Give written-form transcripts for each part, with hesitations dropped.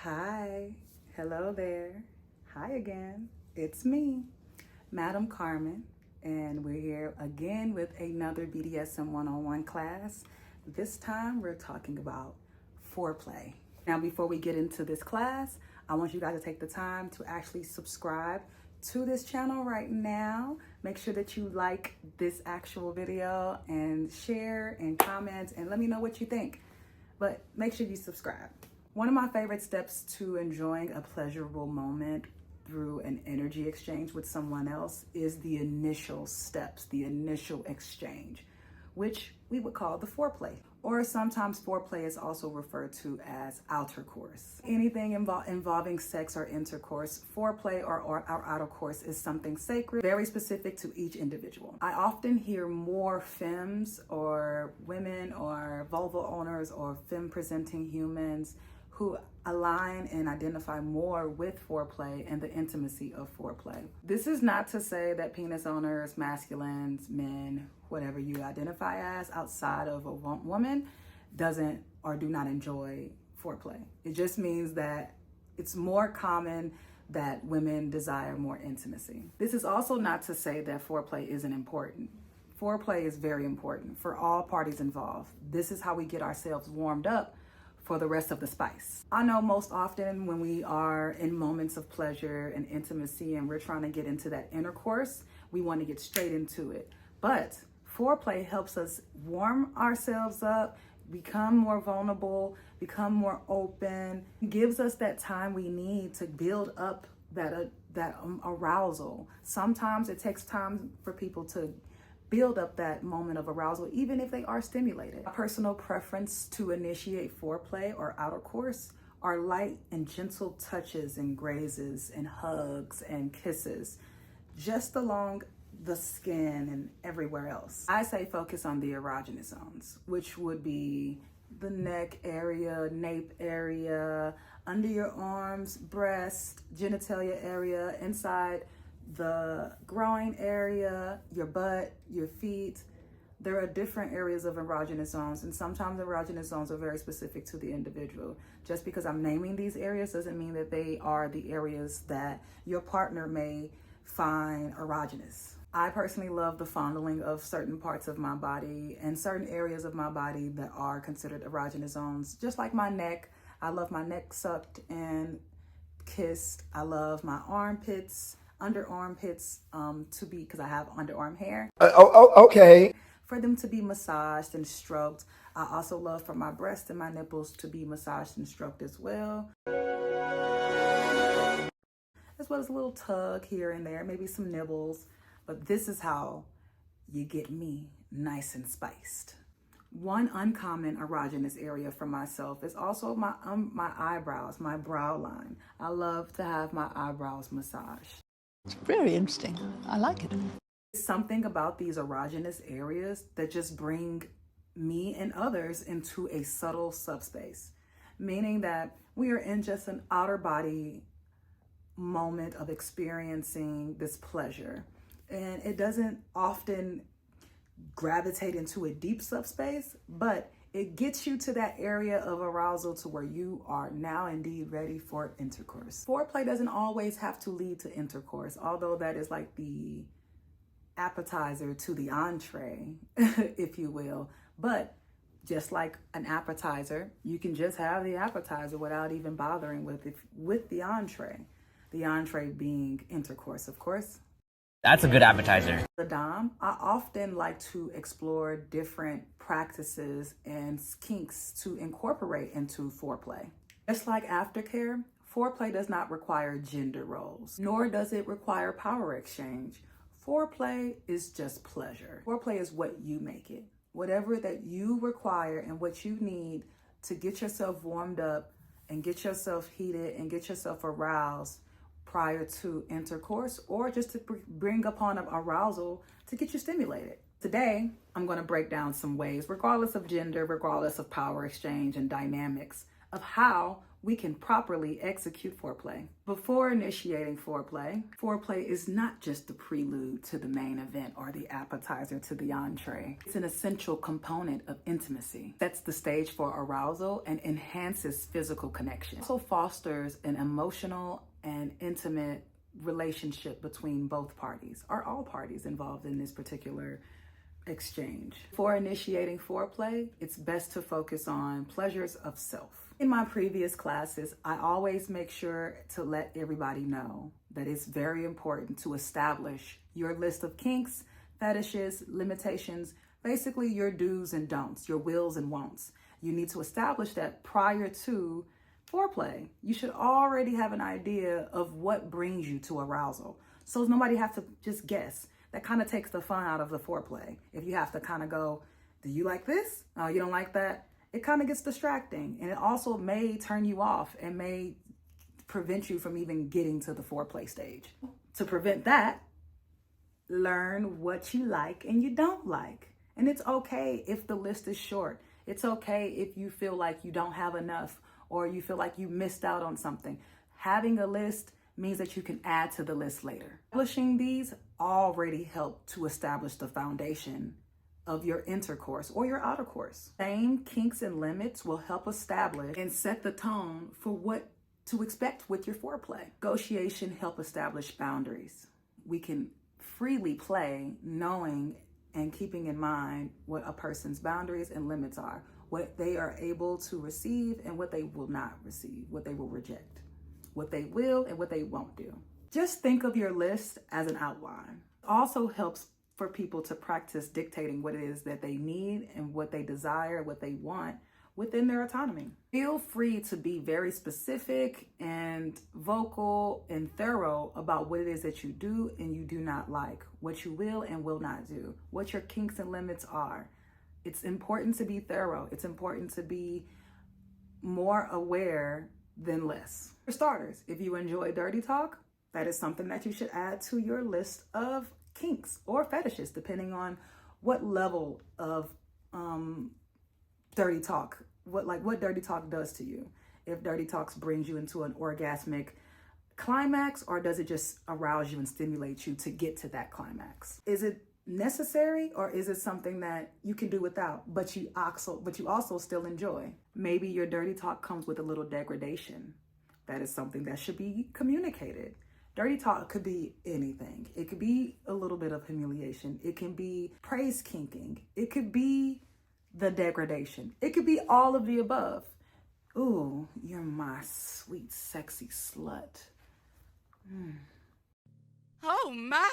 Hi, hello there. Hi again. It's me, Madam Carmen, and we're here again with another BDSM one-on-one class. This time we're talking about foreplay. Now, before we get into this class, I want you guys to take the time to actually subscribe to this channel right now. Make sure that you like this actual video and share and comment and let me know what you think. But make sure you subscribe. One of my favorite steps to enjoying a pleasurable moment through an energy exchange with someone else is the initial steps, the initial exchange, which we would call the foreplay. Or sometimes foreplay is also referred to as outer course. Anything involving sex or intercourse, foreplay or outer course is something sacred, very specific to each individual. I often hear more femmes or women or vulval owners or femme presenting humans who align and identify more with foreplay and the intimacy of foreplay. This is not to say that penis owners, masculines, men, whatever you identify as outside of a woman doesn't or do not enjoy foreplay. It just means that it's more common that women desire more intimacy. This is also not to say that foreplay isn't important. Foreplay is very important for all parties involved. This is how we get ourselves warmed up for the rest of the spice. I know most often when we are in moments of pleasure and intimacy and we're trying to get into that intercourse, we want to get straight into it. But foreplay helps us warm ourselves up, become more vulnerable, become more open, gives us that time we need to build up that arousal. Sometimes it takes time for people to build up that moment of arousal, even if they are stimulated. My personal preference to initiate foreplay or outer course are light and gentle touches and grazes and hugs and kisses, just along the skin and everywhere else. I say focus on the erogenous zones, which would be the neck area, nape area, under your arms, breast, genitalia area, inside the groin area, your butt, your feet. There are different areas of erogenous zones, and sometimes erogenous zones are very specific to the individual. Just because I'm naming these areas doesn't mean that they are the areas that your partner may find erogenous. I personally love the fondling of certain parts of my body and certain areas of my body that are considered erogenous zones, just like my neck. I love my neck sucked and kissed. I love my armpits, under armpits to be, because I have underarm hair. Okay. For them to be massaged and stroked. I also love for my breasts and my nipples to be massaged and stroked as well. As well as a little tug here and there, maybe some nibbles. But this is how you get me nice and spiced. One uncommon erogenous area for myself is also my eyebrows, my brow line. I love to have my eyebrows massaged. It's very interesting. I like it. Something about these erogenous areas that just bring me and others into a subtle subspace, meaning that we are in just an outer body moment of experiencing this pleasure. And it doesn't often gravitate into a deep subspace, but it gets you to that area of arousal to where you are now indeed ready for intercourse. Foreplay doesn't always have to lead to intercourse, although that is like the appetizer to the entree, if you will. But just like an appetizer, you can just have the appetizer without even bothering with the entree being intercourse, of course. That's a good appetizer. The Dom, I often like to explore different practices and kinks to incorporate into foreplay. Just like aftercare, foreplay does not require gender roles, nor does it require power exchange. Foreplay is just pleasure. Foreplay is what you make it. Whatever that you require and what you need to get yourself warmed up and get yourself heated and get yourself aroused prior to intercourse, or just to bring upon an arousal to get you stimulated. Today, I'm going to break down some ways, regardless of gender, regardless of power exchange and dynamics, of how we can properly execute foreplay. Before initiating foreplay, foreplay is not just the prelude to the main event or the appetizer to the entree. It's an essential component of intimacy. Sets the stage for arousal and enhances physical connection. It also fosters an emotional and intimate relationship between both parties, or all parties involved in this particular exchange. For initiating foreplay, it's best to focus on pleasures of self. In my previous classes, I always make sure to let everybody know that it's very important to establish your list of kinks, fetishes, limitations, basically your do's and don'ts, your wills and won'ts. You need to establish that prior to foreplay. You should already have an idea of what brings you to arousal, so nobody has to just guess. That kind of takes the fun out of the foreplay. If you have to kind of go, do you like this? Oh, you don't like that? It kind of gets distracting, and it also may turn you off and may prevent you from even getting to the foreplay stage. To prevent that, learn what you like and you don't like. And it's okay if the list is short. It's okay if you feel like you don't have enough or you feel like you missed out on something. Having a list means that you can add to the list later. Publishing these already help to establish the foundation of your intercourse or your outer course. Same kinks and limits will help establish and set the tone for what to expect with your foreplay. Negotiation help establish boundaries. We can freely play knowing and keeping in mind what a person's boundaries and limits are, what they are able to receive and what they will not receive, what they will reject, what they will and what they won't do. Just think of your list as an outline. Also helps for people to practice dictating what it is that they need and what they desire, what they want within their autonomy. Feel free to be very specific and vocal and thorough about what it is that you do and you do not like, what you will and will not do, what your kinks and limits are. It's important to be thorough. It's important to be more aware than less. For starters, if you enjoy dirty talk, that is something that you should add to your list of kinks or fetishes, depending on what level of dirty talk, what dirty talk does to you. If dirty talk brings you into an orgasmic climax, or does it just arouse you and stimulate you to get to that climax? Is it necessary, or is it something that you can do without, but you also still enjoy? Maybe your dirty talk comes with a little degradation. That is something that should be communicated. Dirty talk could be anything. It could be a little bit of humiliation. It can be praise kinking. It could be the degradation. It could be all of the above. Ooh, you're my sweet, sexy slut. Oh my!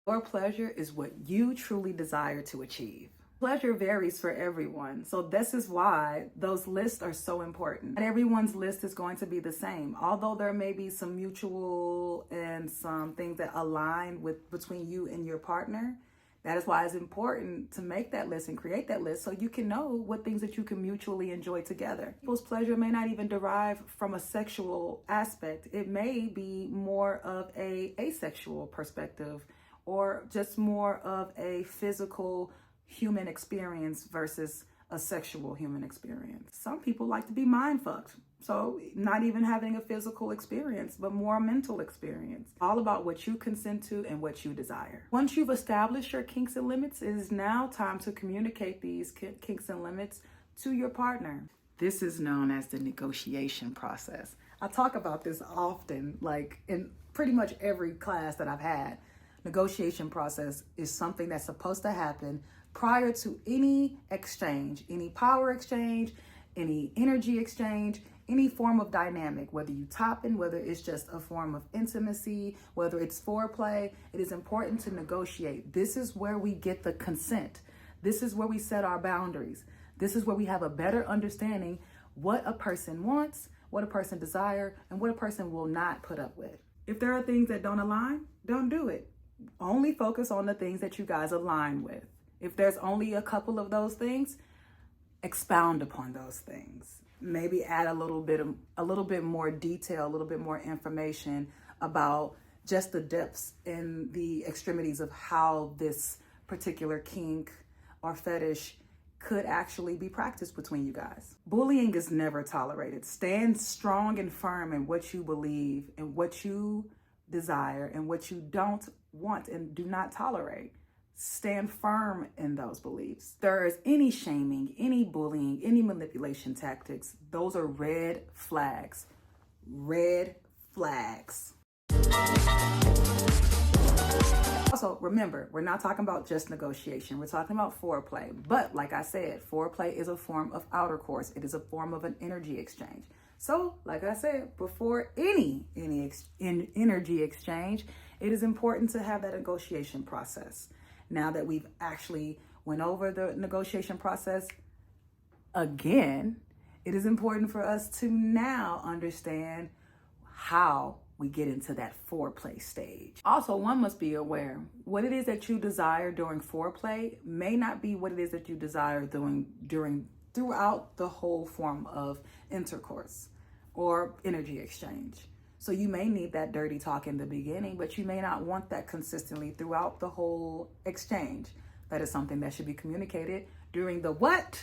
Your pleasure is what you truly desire to achieve. Pleasure varies for everyone, so this is why those lists are so important. Not everyone's list is going to be the same, although there may be some mutual and some things that align between you and your partner. That is why it's important to make that list and create that list so you can know what things that you can mutually enjoy together. People's pleasure may not even derive from a sexual aspect. It may be more of a asexual perspective, or just more of a physical human experience versus a sexual human experience. Some people like to be mind fucked. So not even having a physical experience, but more a mental experience. All about what you consent to and what you desire. Once you've established your kinks and limits, it is now time to communicate these kinks and limits to your partner. This is known as the negotiation process. I talk about this often, like in pretty much every class that I've had. Negotiation process is something that's supposed to happen prior to any exchange, any power exchange, any energy exchange, any form of dynamic, whether you top in, whether it's just a form of intimacy, whether it's foreplay. It is important to negotiate. This is where we get the consent. This is where we set our boundaries. This is where we have a better understanding what a person wants, what a person desires, and what a person will not put up with. If there are things that don't align, don't do it. Only focus on the things that you guys align with. If there's only a couple of those things, expound upon those things. Maybe add a little bit more detail, a little bit more information about just the depths and the extremities of how this particular kink or fetish could actually be practiced between you guys. Bullying is never tolerated. Stand strong and firm in what you believe and what you desire and what you don't want and do not tolerate. Stand firm in those beliefs. If there is any shaming, any bullying, any manipulation tactics, those are red flags. Red flags. Also, remember, we're not talking about just negotiation. We're talking about foreplay. But like I said, foreplay is a form of outer course. It is a form of an energy exchange. So, like I said, before any energy exchange, it is important to have that negotiation process. Now that we've actually went over the negotiation process again, it is important for us to now understand how we get into that foreplay stage. Also, one must be aware, what it is that you desire during foreplay may not be what it is that you desire throughout the whole form of intercourse or energy exchange. So you may need that dirty talk in the beginning, but you may not want that consistently throughout the whole exchange. That is something that should be communicated during the what?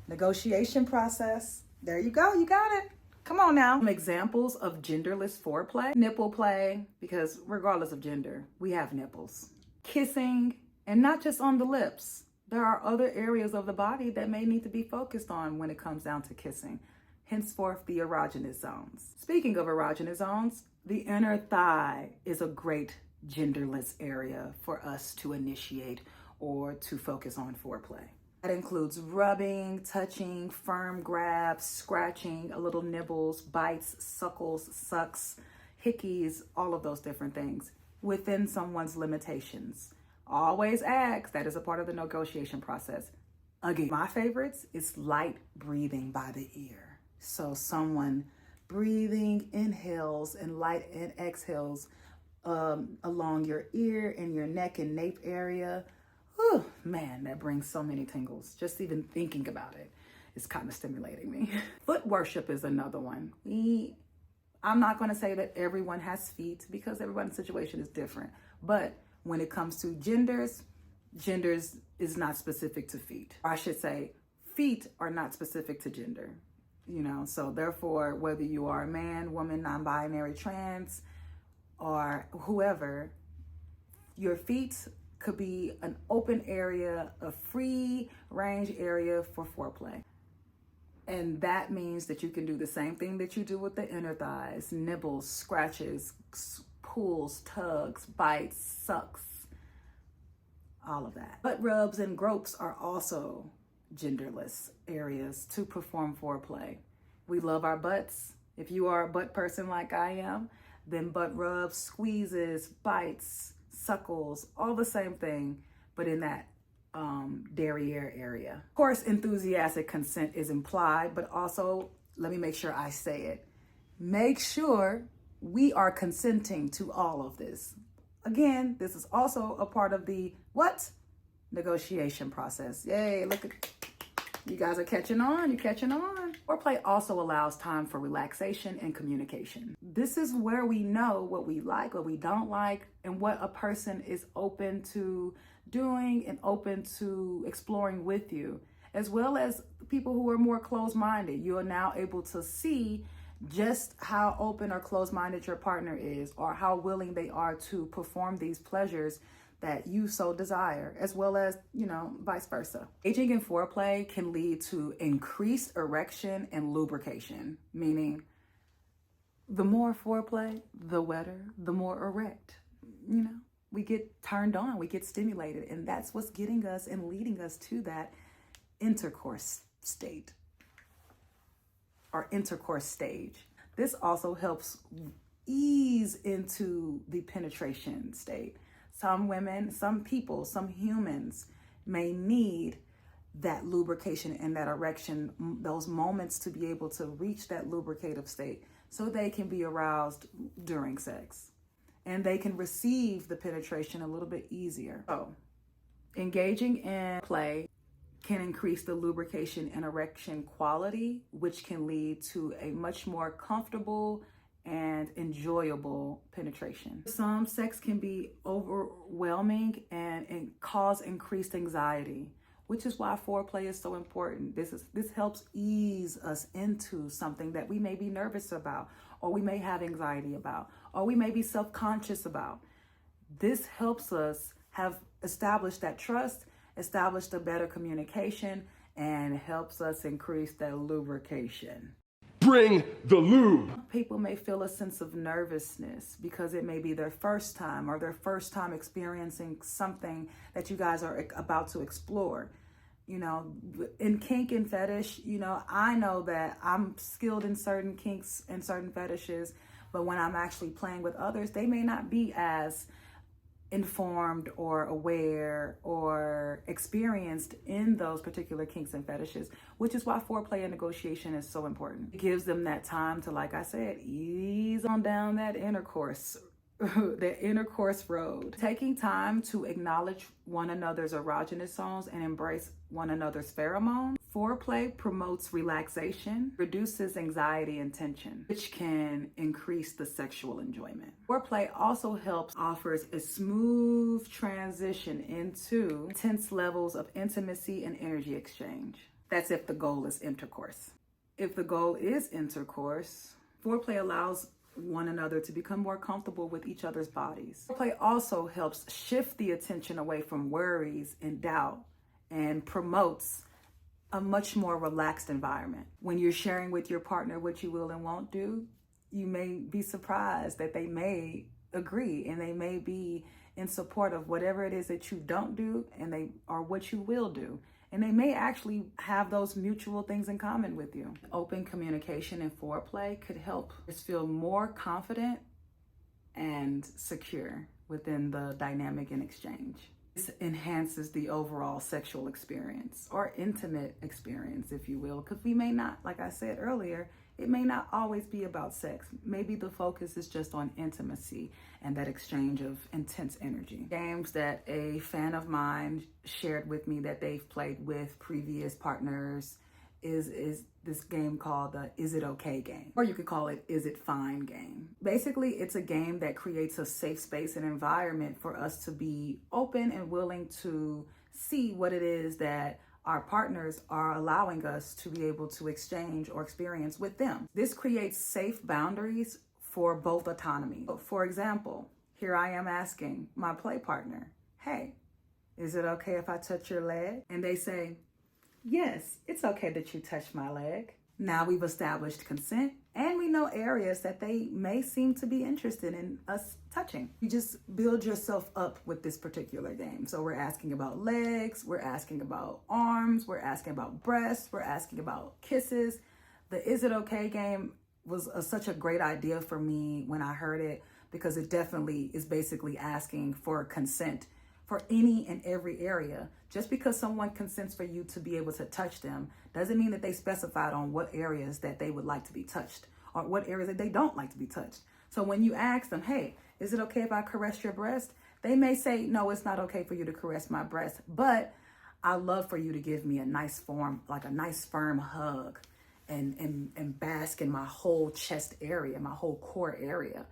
Negotiation process. There you go, you got it. Come on now. Some examples of genderless foreplay. Nipple play, because regardless of gender, we have nipples. Kissing, and not just on the lips. There are other areas of the body that may need to be focused on when it comes down to kissing. Henceforth, the erogenous zones. Speaking of erogenous zones, the inner thigh is a great genderless area for us to initiate or to focus on foreplay. That includes rubbing, touching, firm grabs, scratching, a little nibbles, bites, suckles, sucks, hickeys, all of those different things within someone's limitations. Always ask, that is a part of the negotiation process. Again, my favorites is light breathing by the ear. So someone breathing inhales and light and exhales along your ear and your neck and nape area. Whew, man, that brings so many tingles. Just even thinking about it is kind of stimulating me. Foot worship is another one. I'm not going to say that everyone has feet because everyone's situation is different. But when it comes to genders is not specific to feet. Or I should say, feet are not specific to gender. So therefore, whether you are a man, woman, non-binary, trans, or whoever, your feet could be an open area, a free range area for foreplay. And that means that you can do the same thing that you do with the inner thighs, nibbles, scratches, pulls, tugs, bites, sucks, all of that. Butt rubs and gropes are also genderless areas to perform foreplay. We love our butts. If you are a butt person like I am, then butt rubs, squeezes, bites, suckles, all the same thing, but in that derriere area. Of course, enthusiastic consent is implied, but also, let me make sure I say it. Make sure we are consenting to all of this. Again, this is also a part of the what? Negotiation process. Yay, look at, you guys are catching on, you're catching on. Foreplay also allows time for relaxation and communication. This is where we know what we like, what we don't like, and what a person is open to doing and open to exploring with you, as well as people who are more closed-minded. You are now able to see just how open or closed-minded your partner is, or how willing they are to perform these pleasures that you so desire, as well as, vice versa. Engaging in foreplay can lead to increased erection and lubrication, meaning the more foreplay, the wetter, the more erect. We get turned on, we get stimulated, and that's what's getting us and leading us to that intercourse state or intercourse stage. This also helps ease into the penetration state. Some women, some people, some humans may need that lubrication and that erection, those moments to be able to reach that lubricative state so they can be aroused during sex and they can receive the penetration a little bit easier. So, engaging in play can increase the lubrication and erection quality, which can lead to a much more comfortable and enjoyable penetration. Some sex can be overwhelming and cause increased anxiety, which is why foreplay is so important. This helps ease us into something that we may be nervous about, or we may have anxiety about, or we may be self-conscious about. This helps us have established that trust, established a better communication, and helps us increase that lubrication. Bring the lube. People may feel a sense of nervousness because it may be their first time or their first time experiencing something that you guys are about to explore. You know, in kink and fetish, you know, I know that I'm skilled in certain kinks and certain fetishes, but when I'm actually playing with others, they may not be as informed or aware or experienced in those particular kinks and fetishes, which is why foreplay and negotiation is so important. It gives them that time to, like I said, ease on down that intercourse road. Taking time to acknowledge one another's erogenous zones and embrace one another's pheromones. Foreplay promotes relaxation, reduces anxiety and tension, which can increase the sexual enjoyment. Foreplay also offers a smooth transition into intense levels of intimacy and energy exchange. That's if the goal is intercourse. If the goal is intercourse, foreplay allows one another to become more comfortable with each other's bodies. Foreplay also helps shift the attention away from worries and doubt and promotes a much more relaxed environment. When you're sharing with your partner what you will and won't do, you may be surprised that they may agree and they may be in support of whatever it is that you don't do or what you will do. And they may actually have those mutual things in common with you. Open communication and foreplay could help us feel more confident and secure within the dynamic and exchange. This enhances the overall sexual experience or intimate experience, if you will, because we may not, like I said earlier, it may not always be about sex. Maybe the focus is just on intimacy and that exchange of intense energy. Games that a fan of mine shared with me that they've played with previous partners is this game called the Is It Okay game, or you could call it Is It Fine game. Basically, it's a game that creates a safe space and environment for us to be open and willing to see what it is that our partners are allowing us to be able to exchange or experience with them. This creates safe boundaries for both autonomy. For example, here I am asking my play partner, hey, is it okay if I touch your leg? And they say, yes, it's okay that you touch my leg. Now we've established consent and we know areas that they may seem to be interested in us touching. You just build yourself up with this particular game. So we're asking about legs, we're asking about arms, we're asking about breasts, we're asking about kisses. The Is It Okay game was such a great idea for me when I heard it, because it definitely is basically asking for consent for any and every area. Just because someone consents for you to be able to touch them doesn't mean that they specified on what areas that they would like to be touched or what areas that they don't like to be touched. So when you ask them, hey, is it okay if I caress your breast? They may say, no, it's not okay for you to caress my breast, but I love for you to give me a nice form, like a nice firm hug and bask in my whole chest area, my whole core area.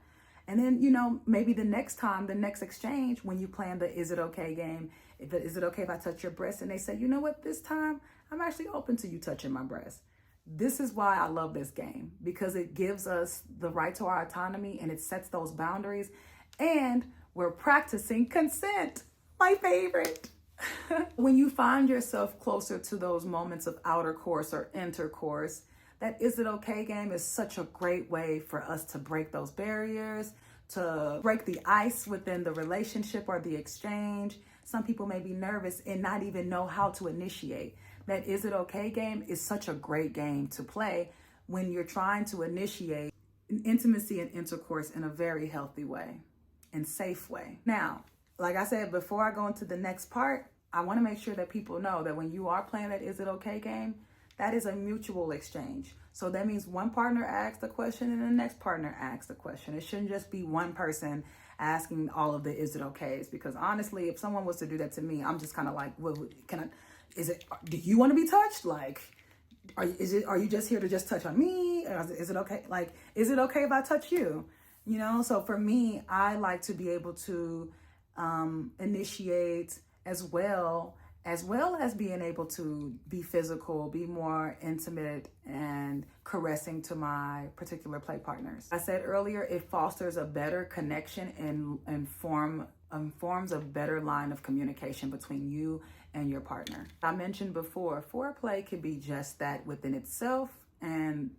And then, you know, maybe the next time, the next exchange, when you plan the Is It Okay game, is it okay if I touch your breast? And they say, you know what, this time I'm actually open to you touching my breast. This is why I love this game, because it gives us the right to our autonomy and it sets those boundaries. And we're practicing consent, my favorite. When you find yourself closer to those moments of outer course or intercourse, that Is It Okay game is such a great way for us to break those barriers, to break the ice within the relationship or the exchange. Some people may be nervous and not even know how to initiate. That Is It Okay game is such a great game to play when you're trying to initiate intimacy and intercourse in a very healthy way and safe way. Now, like I said, before I go into the next part, I want to make sure that people know that when you are playing that Is It Okay game, that is a mutual exchange. So that means one partner asks the question and the next partner asks the question. It shouldn't just be one person asking all of the Is It Okays, because honestly, if someone was to do that to me, I'm just kind of like, well, do you want to be touched? Like, are you just here to just touch on me? Is it okay? Like, is it okay if I touch you? You know, so for me, I like to be able to initiate as well as well as being able to be physical, be more intimate and caressing to my particular play partners. I said earlier, it fosters a better connection and forms a better line of communication between you and your partner. I mentioned before, foreplay can be just that within itself, and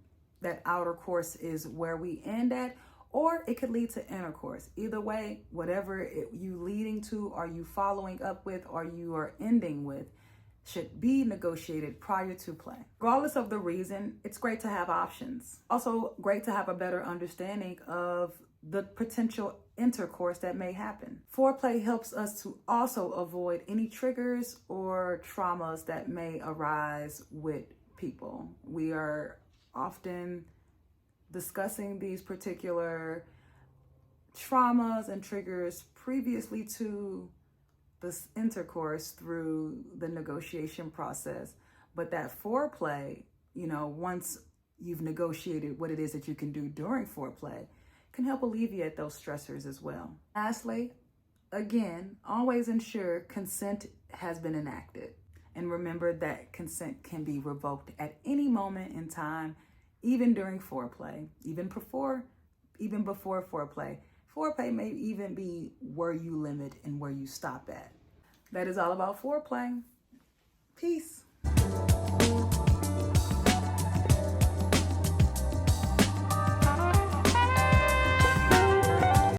that outer course is where we end at, or it could lead to intercourse. Either way, whatever you leading to, or you following up with, or you are ending with, should be negotiated prior to play. Regardless of the reason, it's great to have options. Also great to have a better understanding of the potential intercourse that may happen. Foreplay helps us to also avoid any triggers or traumas that may arise with people. We are often discussing these particular traumas and triggers previously to this intercourse through the negotiation process. But that foreplay, once you've negotiated what it is that you can do during foreplay, can help alleviate those stressors as well. Lastly, again, always ensure consent has been enacted. And remember that consent can be revoked at any moment in time, even during foreplay, even before foreplay. Foreplay may even be where you limit and where you stop at. That is all about foreplay. Peace.